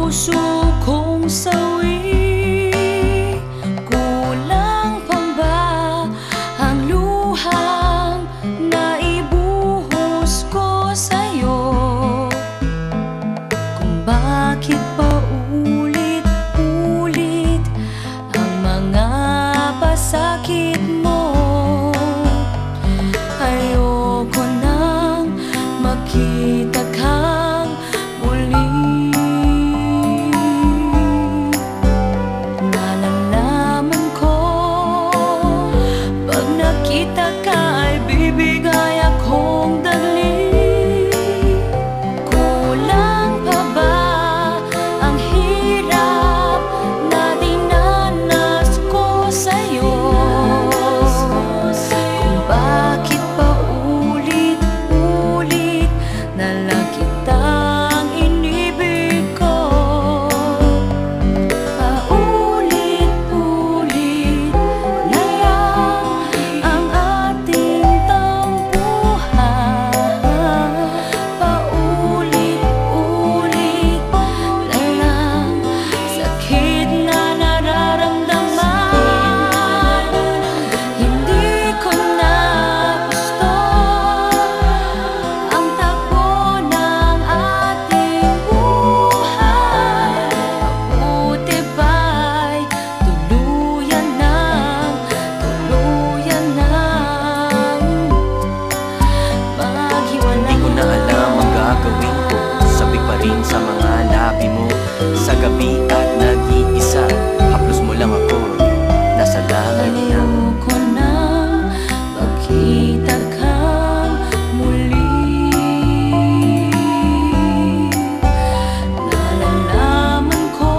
puso kong sawi. Kulang pa ba ang luhang naibuhos ko sa'yo? Kung bakit pa ulit-ulit ang mga pasakit mo? Ayoko nang makita kang muli. Nalalaman ko, pag nakita ka ay bibigay akong dali. Kulang pa ba ang hirap na dinanas ko sa'yo? Kung bakit pa ulit-ulit na lang kitang inibig ko? Paulit-ulit na lang ang ating tampuhan. Paulit-ulit na lang sakit na nararamdaman. Hindi ko na gusto ang takbo ng ating buhay. Mabuti ba'y tuluyan nang maghiwalay? Di ko na alam ang gagawin ko. Sabik pa rin sa mga labi mo. Sa gabi at nag-iisa, haplos mo lang ako, nasa langit na. Ayoko nang makita kang muli. Nalalaman ko,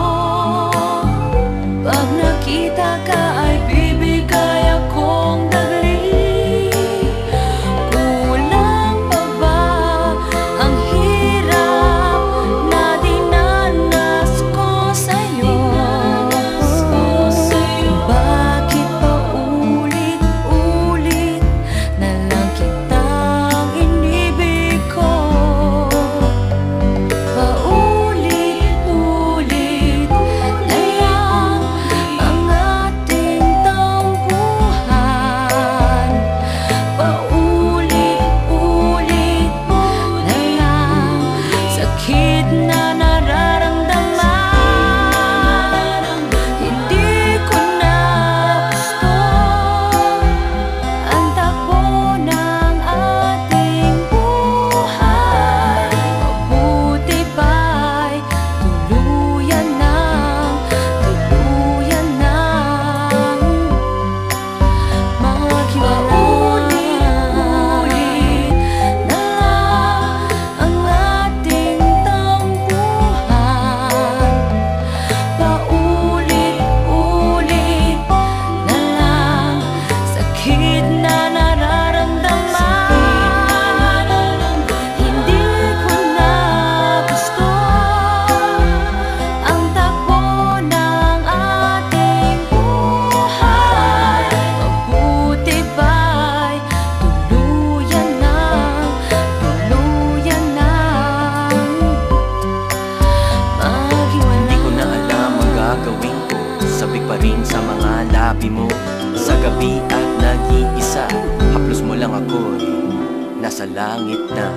pag nakita ka ay bibigay akong dali. Kulang pa ba ang hirap na dinanas ko sa'yo? Bakit pa ulit-ulit na lang kitang inibig ko? Paulit-ulit na lang ang ating tampuhan. Paulit-ulit na lang sakit na nararamdaman. Hindi ko na gusto ang takbo ng ating buhay. Mabuti ba'y tuluyan nang maghiwalay? Ulit na lang ang ating tampuhan. Paulit-ulit na lang sakit na nararamdaman. Hindi ko na gusto ang takbo ng ating buhay. Mabuti ba'y tuluyan nang maghiwalay? Di ko na alam ang gagawin ko. Sabik pa rin sa mga labi mo. Sa gabi at nag-iisa, haplos mo lang ako, nasa langit na.